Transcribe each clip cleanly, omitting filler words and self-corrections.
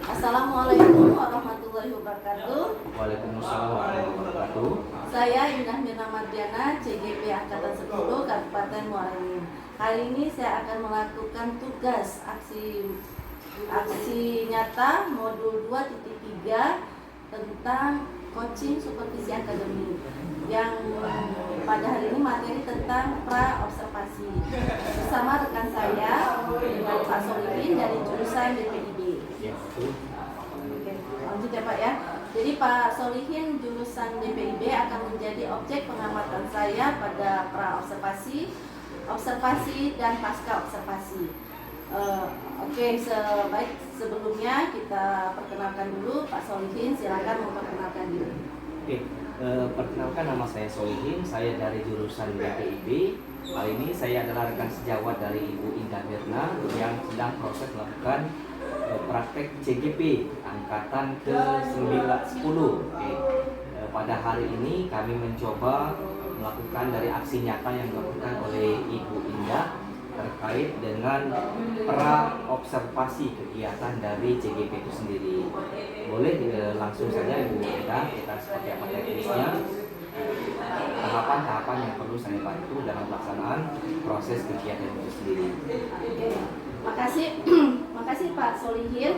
Assalamualaikum warahmatullahi wabarakatuh. Waalaikumsalam warahmatullahi wabarakatuh. Saya Indah Mirna Mardiana, CGP Angkatan 10 Kabupaten Muara Enim. Hari ini saya akan melakukan tugas aksi nyata modul 2.3 tentang coaching supervisi akademik, yang pada hari ini materi tentang pra-observasi bersama rekan saya dengan Pak Solihin dari jurusan DPIB. Oke, lanjut ya Pak ya. Jadi Pak Solihin jurusan DPIB akan menjadi objek pengamatan saya pada pra-observasi, observasi dan pasca observasi. Oke, sebaik sebelumnya kita perkenalkan dulu Pak Solihin, silakan memperkenalkan diri. Oke, perkenalkan, nama saya Solihin, saya dari jurusan DPIB. Kali ini saya adalah rekan sejawat dari Ibu Indah Mirna yang sedang proses melakukan praktek CGP angkatan ke-10. Oke, pada hari ini kami mencoba melakukan dari aksi nyata yang dilakukan oleh Ibu Indah terkait dengan pra-observasi kegiatan dari CGP itu sendiri. Boleh langsung saja Ibu Indah, kita seperti apa teknisnya, tahapan-tahapan yang perlu saya bantu dalam pelaksanaan proses kegiatan itu sendiri. Makasih Pak Solihin.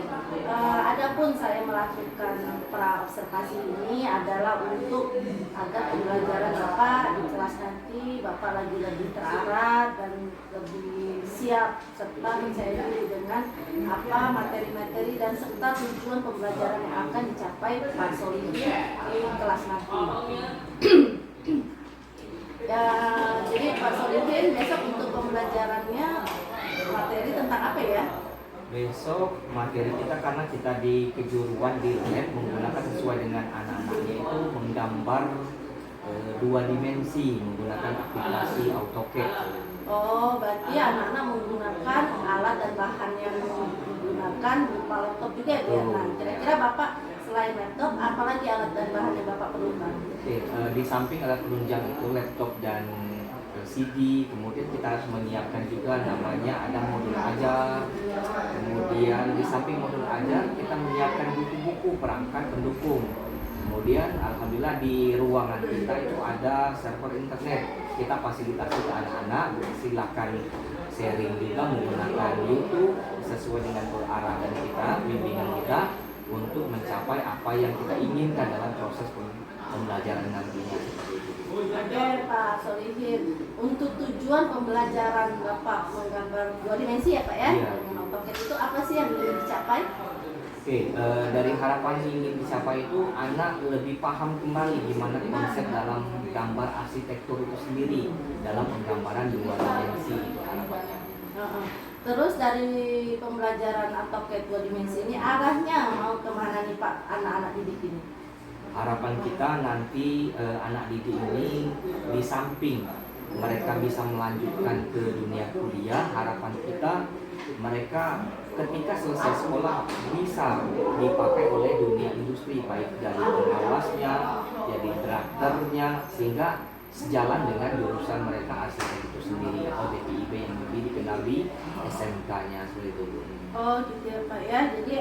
Adapun saya melakukan pra-observasi ini adalah untuk agar pembelajaran Bapak di kelas nanti Bapak lebih terarah dan lebih siap serta percaya diri dengan apa materi-materi dan serta tujuan pembelajaran yang akan dicapai Pak Solihin di kelas nanti. Ya, jadi Pak Solihin besok untuk pembelajarannya materi tentang apa ya? Besok materi kita, karena kita di kejuruan di lab menggunakan sesuai dengan anak-anaknya itu menggambar 2 dimensi menggunakan aplikasi AutoCAD. Oh, berarti anak-anak menggunakan alat dan bahan yang digunakan berupa laptop juga ya? Nah, kira-kira Bapak selain laptop, apalagi alat dan bahan yang Bapak perlukan? Oke, di samping alat penunjang itu laptop dan CD, kemudian kita harus menyiapkan juga namanya ada modul ajar. Kemudian di samping modul ajar kita menyiapkan buku-buku perangkat pendukung. Kemudian alhamdulillah di ruangan kita itu ada server internet. Kita fasilitasi ke anak-anak, silakan sharing juga menggunakan YouTube sesuai dengan arahan kita, bimbingan kita untuk mencapai apa yang kita inginkan dalam proses pembelajaran nantinya. Oke Pak Solihin, untuk tujuan pembelajaran Bapak menggambar 2 dimensi ya Pak ya? Iya. Dengan AutoCAD itu apa sih yang ingin dicapai? Oke, dari harapan yang ingin dicapai itu anak lebih paham kembali gimana konsep dalam gambar arsitektur itu sendiri dalam penggambaran 2 dimensi, itu harapannya. Terus dari pembelajaran AutoCAD 2 dimensi ini arahnya mau kemana nih Pak anak-anak didik ini? Harapan kita nanti anak didik ini di samping mereka bisa melanjutkan ke dunia kuliah, harapan kita mereka ketika selesai sekolah bisa dipakai oleh dunia industri, baik dari pengawasnya, jadi drafternya, sehingga sejalan dengan jurusan mereka arsitek itu sendiri atau DPIB yang lebih dikenal di SMK-nya seperti itu. Oh gitu ya Pak ya. Jadi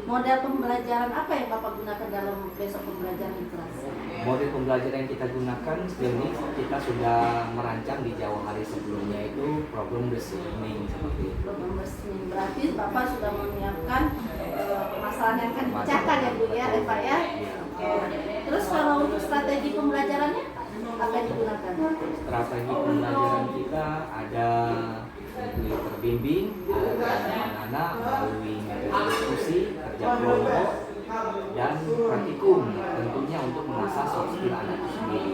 model pembelajaran apa yang Bapak gunakan dalam besok pembelajaran di kelas? Model pembelajaran yang kita gunakan sejauh ini kita sudah merancang di jauh hari sebelumnya, itu problem listening seperti itu. Problem listening berarti Bapak sudah menyiapkan permasalahan yang akan dipecahkan ya Bu ya, Pak ya? Oke. Terus kalau untuk strategi pembelajarannya apa yang digunakan? Strategi pembelajaran kita ada terbimbing, ada anak-anak melalui metode diskusi, kerja kelompok, dan praktikum, tentunya untuk mengasah soft skill anak itu sendiri.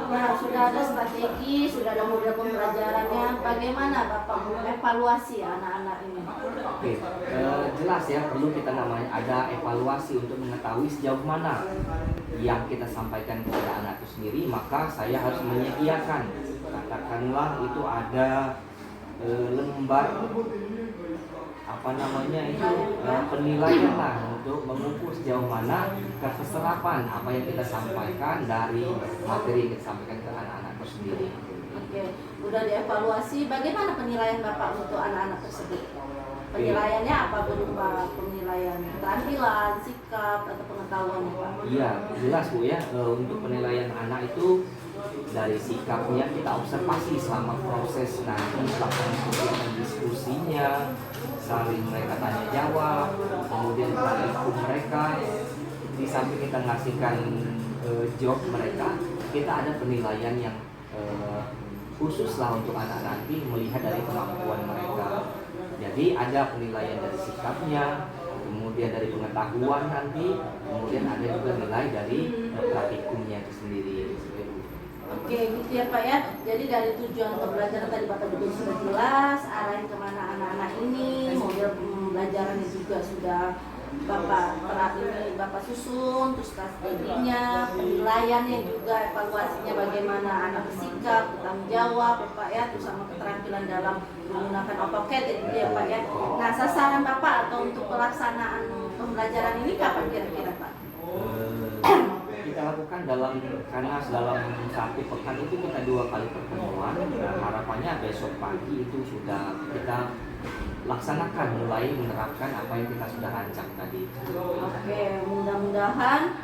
Nah, sudah ada strategi, sudah ada model pembelajarannya. Bagaimana Bapak mengevaluasi anak-anak ini? Oke, jelas ya, perlu kita namanya ada evaluasi untuk mengetahui sejauh mana yang kita sampaikan kepada anak itu sendiri. Maka saya harus menyediakan, katakanlah itu ada lembar penilaian lah untuk mengukur sejauh mana keserapan apa yang kita sampaikan dari materi yang kita sampaikan ke anak-anak itu sendiri. Oke, udah dievaluasi. Bagaimana penilaian Bapak untuk anak-anak tersebut? Penilaiannya apa, berupa penilaian keterampilan, sikap, atau pengetahuan ya Pak? Iya, jelas Bu ya. Untuk penilaian anak itu dari sikapnya kita observasi selama proses nanti pelaksanaan kegiatan diskusinya, saling mereka tanya jawab, kemudian praktikum mereka. Di samping kita ngasihkan job mereka, kita ada penilaian yang khusus lah untuk anak nanti melihat dari kemampuan mereka. Jadi ada penilaian dari sikapnya, kemudian dari pengetahuan nanti, kemudian ada juga nilai dari praktikumnya itu sendiri. Oke, gitu ya Pak ya. Jadi dari tujuan pembelajaran tadi Bapak juga sudah jelas, arahin kemana anak-anak ini, model pembelajarannya juga sudah Bapak susun, terus strateginya, penilaiannya juga, evaluasinya bagaimana anak bersikap, bertanggung jawab ya Pak ya, terus sama keterampilan dalam menggunakan AutoCAD itu ya Pak ya. Nah, sasaran Bapak atau untuk pelaksanaan pembelajaran ini kapan kira-kira Pak? Kita lakukan dalam 1 pekan itu kita 2 kali pertemuan. Nah, harapannya besok pagi itu sudah kita laksanakan, mulai menerapkan apa yang kita sudah rancang tadi. Oke, mudah-mudahan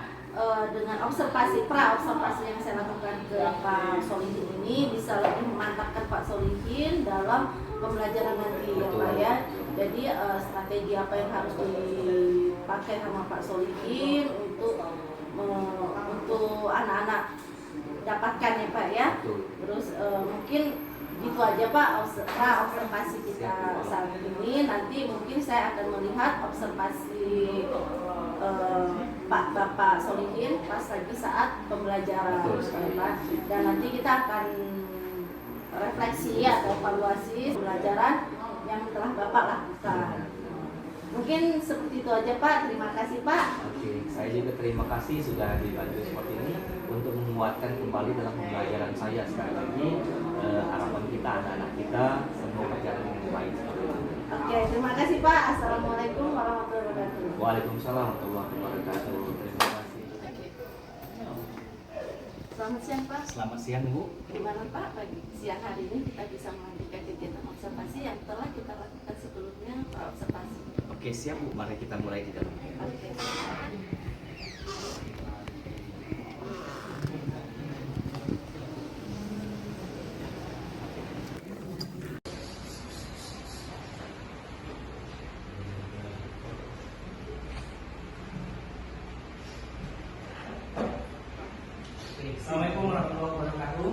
dengan pra-observasi yang saya lakukan ke Pak Solihin ini bisa lebih memantapkan Pak Solihin dalam pembelajaran nanti ya Pak ya. Jadi strategi apa yang harus dipakai sama Pak Solihin untuk anak-anak dapatkan ya Pak ya. Terus mungkin gitu aja Pak observasi kita saat ini. Nanti mungkin saya akan melihat observasi Bapak Solihin pas lagi saat pembelajaran ya Pak. Dan nanti kita akan refleksi atau evaluasi pembelajaran yang telah Bapak lakukan. Mungkin seperti itu aja Pak. Terima kasih Pak. Oke, saya juga terima kasih sudah dibantu seperti ini untuk menguatkan kembali dalam pembelajaran saya. Sekali lagi harapan kita, anak-anak kita semua berjalan dengan baik. Oke, terima kasih Pak. Assalamualaikum warahmatullahi wabarakatuh. Waalaikumsalam warahmatullahi wabarakatuh. Terima kasih. Selamat siang Pak. Selamat siang Bu. Gimana Pak, pagi siang hari ini kita bisa melanjutkan kegiatan observasi yang telah kita lakukan sebelumnya Pak observasi. Oke, siap Bu. Mari kita mulai di dalam. Oke. Assalamualaikum warahmatullahi wabarakatuh.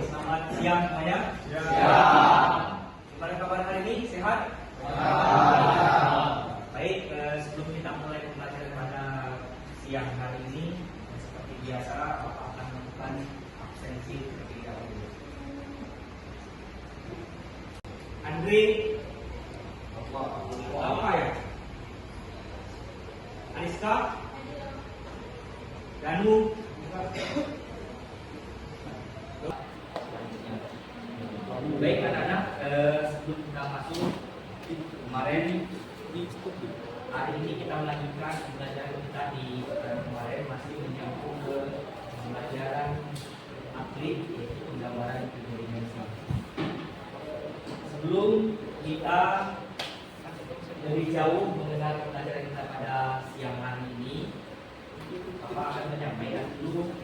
Selamat siang semuanya. Gimana kabar hari ini? Sehat? Baik, sebelum kita mulai pembelajaran pada siang hari ini, seperti biasa Bapak akan melakukan absensi terlebih dahulu. Andre, apa ya? Ariska, Danu, baik anak-anak, sebelum kita masuk kemarin hari ini kita melanjutkan pembelajaran kita di kemarin masih menyambung ke pembelajaran atlet yaitu penggambaran 3 dimensi. Sebelum kita lebih jauh mengenal pembelajaran kita pada siang hari ini, Bapak akan menyampaikan dulu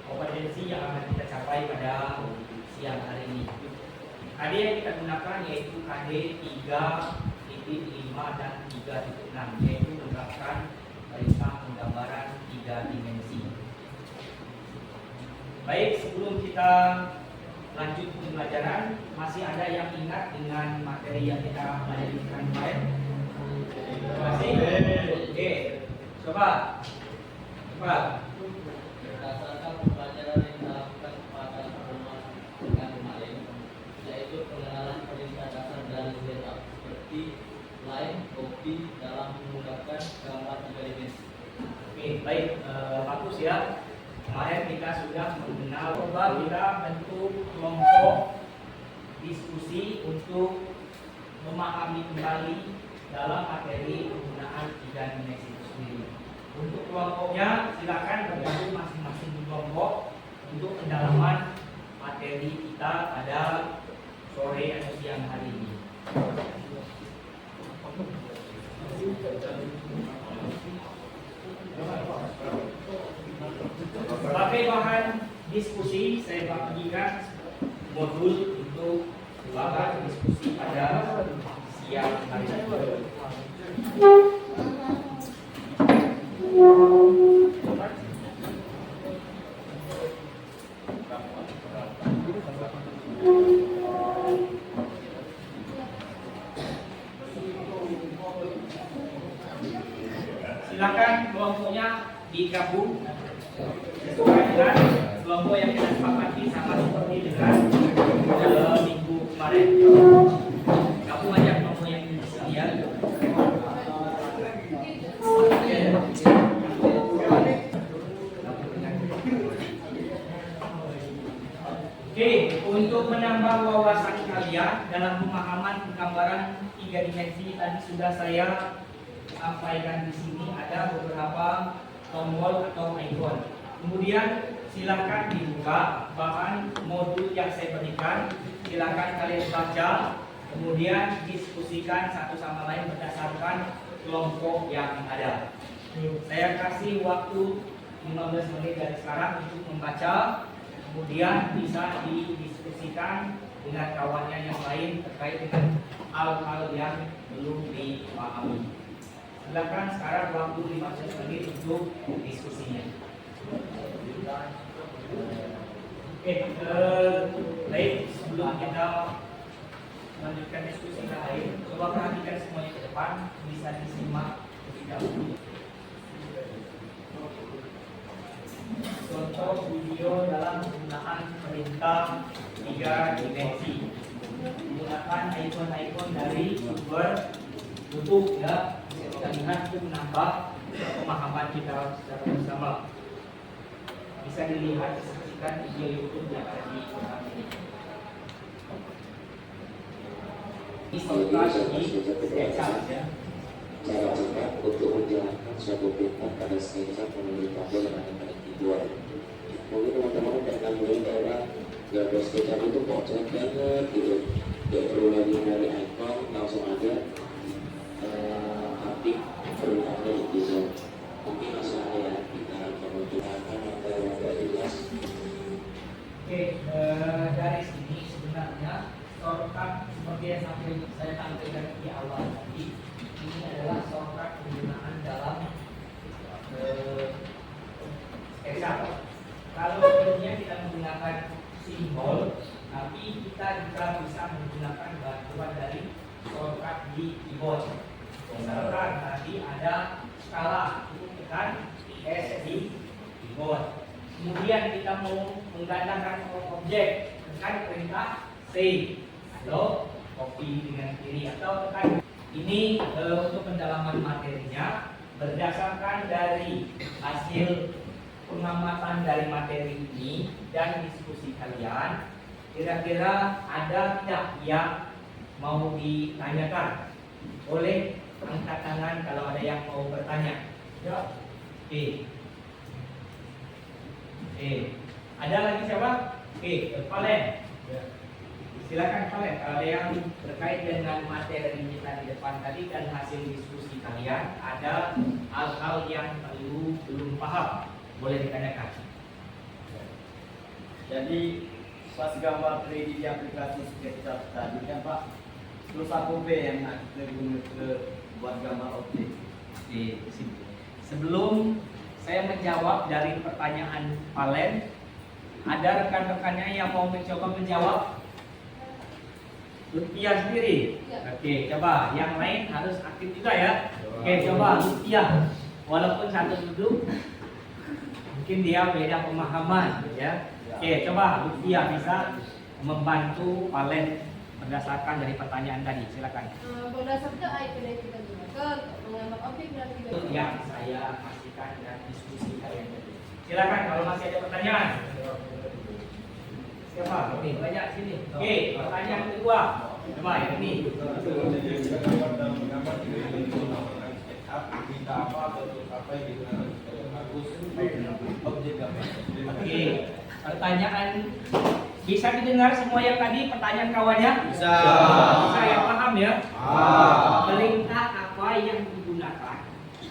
kompetensi yang akan kita capai pada siang hari ini. KD yang kita gunakan yaitu KD 3.5 dan 3.6, yaitu menerapkan perintah penggambaran 3 dimensi. Baik, sebelum kita lanjut pembelajaran, masih ada yang ingat dengan materi yang kita pelajari kemarin? Masih? Oke, coba. Berdasarkan pembelajaran yang kita lakukan pada pertemuan kemarin, yaitu pengenalan perintah dasar dari setup seperti line, copy dalam menggunakan gambar 3 dimensi. Oke, baik, bagus ya. Kemarin kita sudah mengenal, coba kita bentuk kelompok diskusi untuk memahami kembali dalam materi penggunaan 3 dimensi itu sendiri. Untuk kelompoknya silakan bergabung masing-masing kelompok untuk pendalaman kita pada sore atau siang hari ini. Sebagai bahan diskusi, saya bagikan modul untuk bahan diskusi pada siang hari ini. Silakan kelompoknya digabung sesuai dengan kelompok yang kita sepakati, sama seperti dengan minggu kemarin. Gabung aja kelompok yang di sini ya. Oke, untuk menambah wawasan kalian dalam pemahaman penggambaran 3 dimensi tadi sudah saya sampaikan di sini, ada beberapa tombol atau icon. Kemudian silakan dibuka bahan modul yang saya berikan, silakan kalian baca, kemudian diskusikan satu sama lain berdasarkan kelompok yang ada. Saya kasih waktu 15 menit dari sekarang untuk membaca, kemudian bisa didiskusikan dengan kawannya yang lain terkait dengan hal-hal yang belum dipahami. Silakan sekarang waktu 15 menit untuk diskusinya. Oke, baik, sebelum kita melanjutkan diskusi lain, coba perhatikan semuanya ke depan, bisa disimak terlebih dahulu. Contoh video dalam penggunaan perintah 3 dimensi. Menggunakan icon-icon dari sumber YouTube ya. Kita lihat itu menambah pemahaman kita secara bersama. Bisa dilihat, disaksikan video YouTube yang ada di belakang ini. Shortcut di SketchUp ya. Cara cepat untuk menjalankan suatu perintah pada SketchUp melalui tabel yang ada pada keyboard. Mungkin teman-teman udah nemuin daerah gambar SketchUp itu kocak banget gitu. Gak perlu lagi nyari icon, langsung aja ketik perintahnya di keyboard. Mungkin langsung aja ya kita menunjukkan atau yang gak jelas. Oke, dari sini sebenarnya shortcut seperti yang saya tampilkan di awal tadi, ini adalah shortcut penggunaan dalam SketchUp. Kalau sebelumnya kita menggunakan simbol, tapi kita juga bisa menggunakan bantuan dari shortcut di keyboard. Misalkan tadi ada skala, itu tekan S di keyboard. Kemudian kita mau menggandakan objek, tekan perintah C atau copy dengan kiri atau tekan. Ini untuk pendalaman materinya berdasarkan dari hasil pengamatan dari materi ini dan diskusi kalian, kira-kira ada tidak yang mau ditanyakan? Boleh angkat tangan kalau ada yang mau bertanya. Ya. Oke. Ada lagi siapa? Valen. Silakan Valen. Kalau ada yang terkait dengan materi kita di depan tadi dan hasil diskusi kalian, ada hal-hal yang belum paham, boleh ditanyakan. Jadi pas gambar 3D di aplikasi SketchUp tadi kan Pak, terus aku yang kita gunakan buat gambar objek. Sebelum saya menjawab dari pertanyaan Valen, ada rekan-rekannya yang mau mencoba menjawab? Lutfiah sendiri. Oke, coba. Yang lain harus aktif juga ya. Oke, coba Lutfiah. Walaupun satu duduk, mungkin dia beda pemahaman ya. Oke, coba Lutfiah bisa membantu Valen berdasarkan dari pertanyaan tadi. Silakan. Berdasarkan icon yang kita gunakan mengambil objek dan Itu yang saya pastikan dan diskusi kalian tadi. Silakan kalau masih ada pertanyaan. Siapa? Ini banyak sini. Oke, pertanyaan kedua. Coba yang ini. Oke, pertanyaan Bisa didengar semua yang tadi pertanyaan kawannya? Bisa. Bisa ya, paham ya? Perintah apa yang digunakan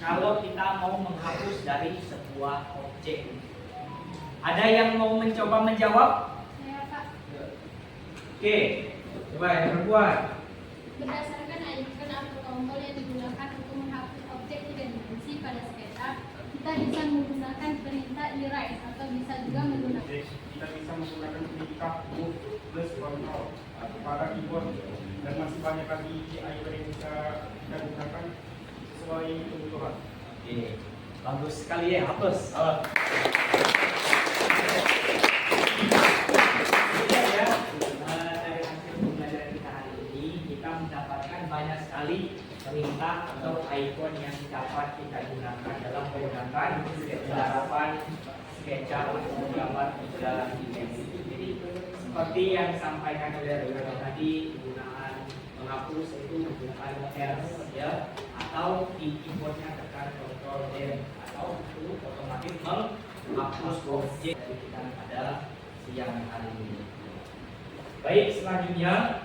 kalau kita mau menghapus dari sebuah objek? Ada yang mau mencoba menjawab? Saya Pak, Oke, coba yang perempuan. berdasarkan icon atau tombol yang digunakan untuk menghapus objek tiga dimensi pada SketchUp, kita bisa menggunakan perintah erase atau bisa juga menggunakan Kita bisa menggunakan perintah move plus control pada keyboard, dan masih banyak lagi icon yang bisa kita gunakan sesuai kebutuhan. Oke, bagus sekali ya, hapus. Ya, dari hasil pembelajaran kita hari ini, kita mendapatkan banyak sekali perintah atau icon yang dapat kita gunakan dalam menggunakan penerapan SketchUp atau menggambar tiga dimensi. Jadi seperti yang disampaikan oleh rekan tadi, penggunaan menghapus itu menggunakan R ya, atau di keyboardnya tekan Ctrl M, atau itu otomatis menghapus objek dari kita pada siang hari ini. Baik, selanjutnya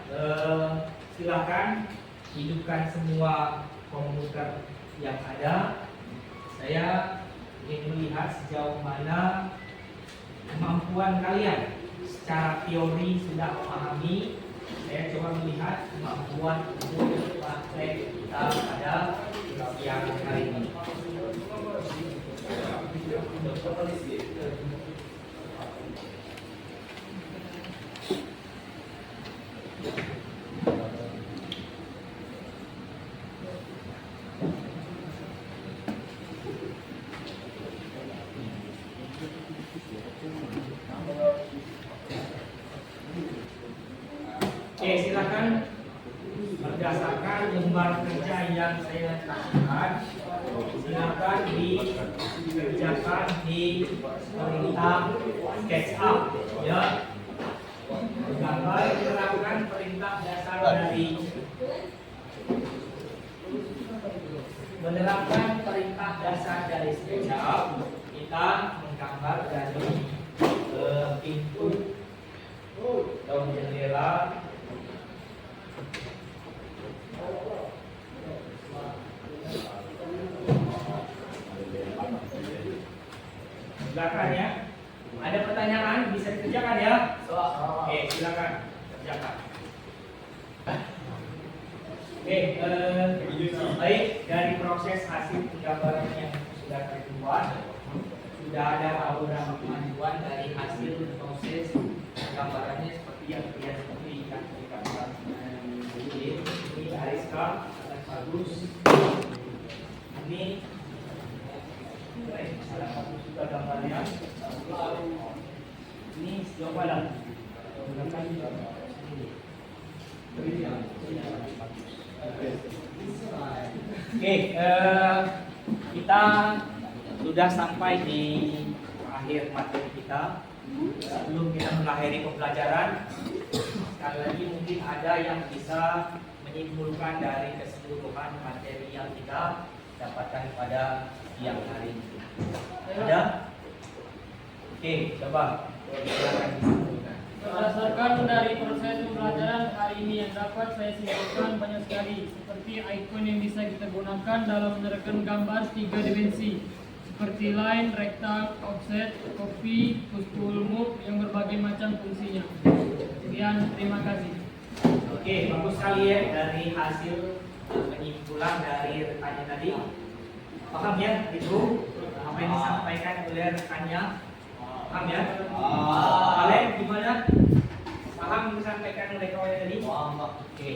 silakan hidupkan semua komputer yang ada. Saya ingin melihat sejauh mana kemampuan kalian secara teori sudah memahami. Saya coba melihat kemampuan untuk praktek kita pada siang hari ini. Oke, silakan berdasarkan lembar kerja yang saya kasihkan, silakan dikerjakan di perintah SketchUp ya. Gambar menerapkan perintah dasar dari SketchUp, kita menggambar dari pintu daun jendela, belakangnya. Ada pertanyaan bisa dikerjakan ya? Oke, silakan kerjakan. Oke, baik, dari proses hasil penggambaran yang sudah terbuat, sudah ada beberapa kemajuan dari hasil proses gambarannya seperti yang terlihat seperti yang kita buat. Ini Ariska sangat bagus. Ini salah satu juga gambarnya. Ini sejauh mana? Oke, kita sudah sampai di akhir materi kita. Sebelum kita mengakhiri pembelajaran, sekali lagi mungkin ada yang bisa menyimpulkan dari keseluruhan materi yang kita dapatkan pada siang hari ini. Ada? Oke, coba silakan disimpulkan. Berdasarkan dari proses pembelajaran hari ini yang dapat saya simpulkan banyak sekali, seperti icon yang bisa kita gunakan dalam menerapkan gambar tiga dimensi, seperti line, rectangle, offset, copy, push pull move yang berbagai macam fungsinya. Sekian, terima kasih. Oke, bagus sekali ya dari hasil penyimpulan dari rekannya tadi. Paham ya itu apa yang disampaikan oleh rekannya? Paham ya? Kalian gimana? Paham yang disampaikan oleh kawannya tadi? Oke,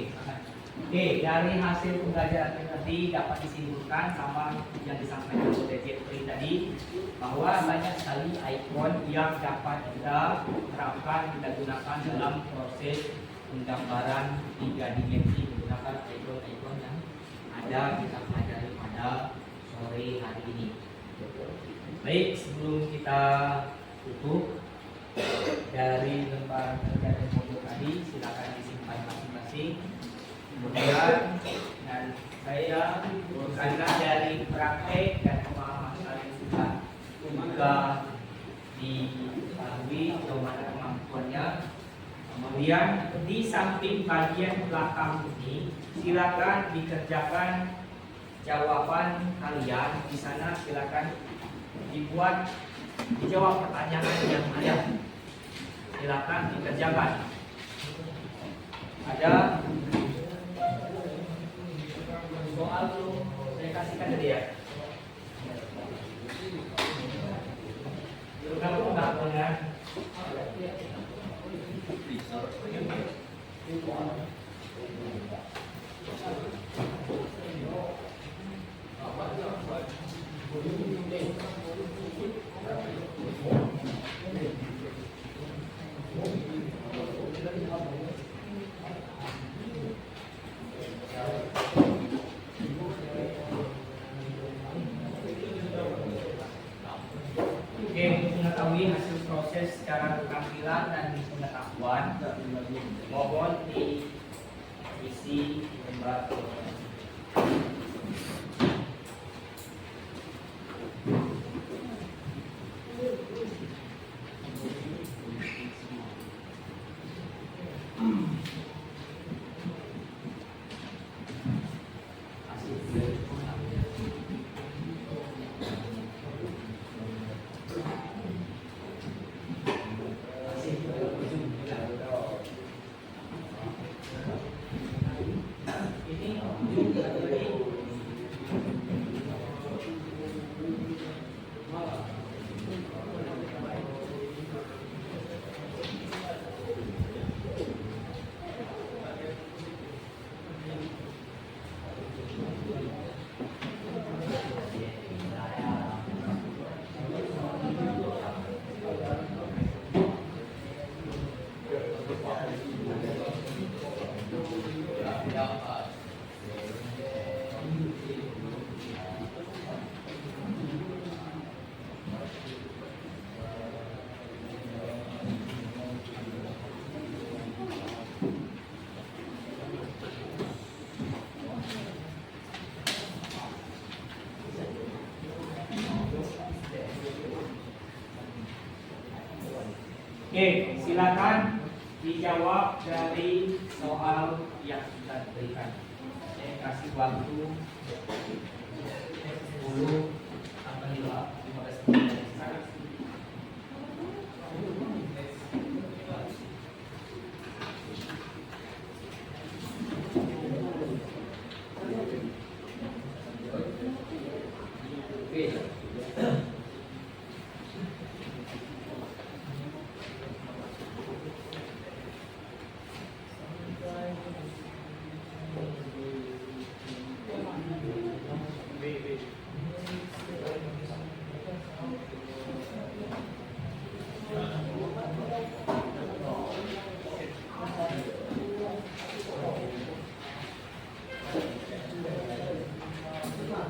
oke, dari hasil pembelajaran tadi dapat disimpulkan sama yang disampaikan oleh Jeffrey tadi, bahwa banyak sekali icon yang dapat kita terapkan, kita gunakan dalam proses penggambaran tiga dimensi menggunakan icon-icon yang ada kita pelajari pada sore hari ini. Baik, sebelum kita tutup, dari lembar kerja dan foto tadi silakan disimpan masing-masing. Kemudian dan saya karena dari praktek dan pemahaman kalian juga diketahui bagaimana kemampuan pengakuannya. Kemudian di samping bagian belakang ini silakan dikerjakan jawaban kalian. Di sana silakan dijawab pertanyaan yang ada. Silakan dikerjakan. Ada soal belum saya kasihkan tadi ya? Kamu nggak punya? Oke, untuk mengetahui hasil proses secara keterampilan dan pengetahuan, mohon diisi lembar. Oke, silakan dijawab dari soal yang kita berikan. Saya kasih waktu 10 sampai 15 menit dari sekarang.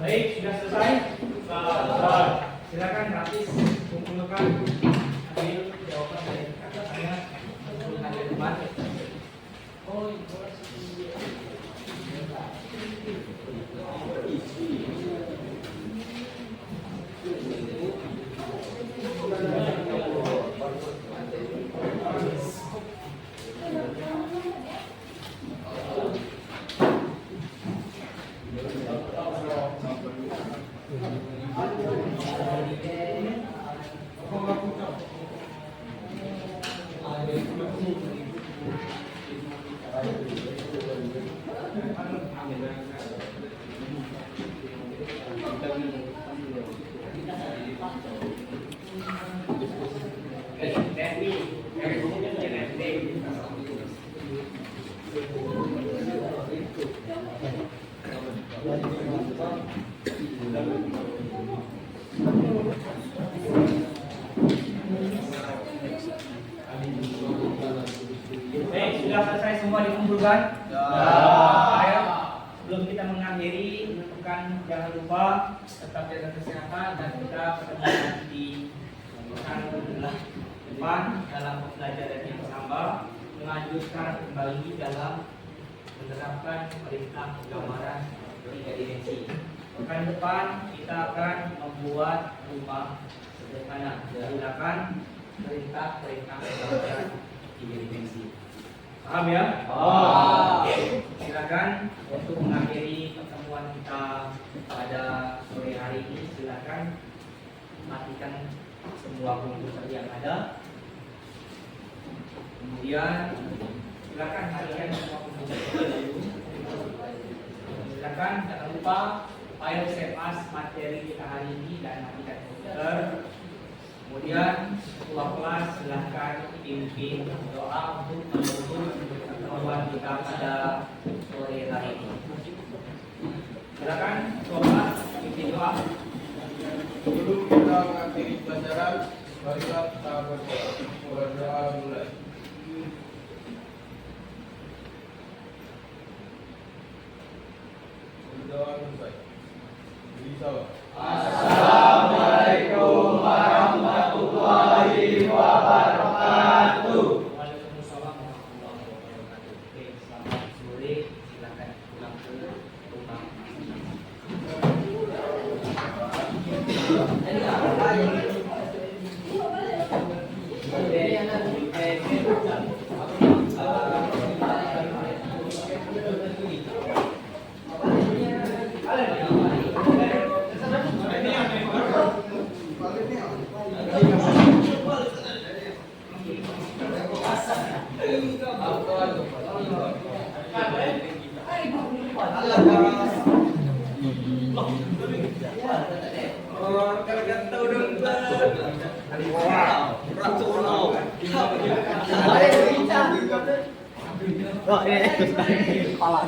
Baik, sudah selesai? Selesai. Silakan gratis kumpulkan hasil jawaban dari kakak saya kumpulkan di depan. Baik, sudah selesai semua dikumpulkan? Ayo, sebelum kita mengakhiri, jangan lupa tetap jaga kesehatan dan kita ketemu di depan dalam pembelajaran yang sama, melanjutkan kembali dalam menerapkan perintah penggambaran 3 dimensi. Pekan depan kita akan membuat rumah sederhana menggunakan perintah pembelajaran 3 dimensi. Paham ya? Silakan untuk mengakhiri pertemuan kita pada sore hari ini. Silakan matikan semua komputer yang ada. Kemudian silakan matikan semua komputer dulu. Silakan jangan lupa file save as materi kita hari ini dan matikan komputer. Kemudian ketua kelas silakan pimpin doa untuk menutup pertemuan kita pada sore hari ini. Silakan ketua kelas pimpin doa. Sebelum kita mengakhiri pelajaran, marilah kita berdoa. Berdoa mulai. Berdoa mulai. Bismillah. Assalamualaikum warahmatullahi wabarakatuh. Waalaikumsalam warahmatullahi wabarakatuh. Oke, selamat sore. Silakan pulang ke rumah. Kepala.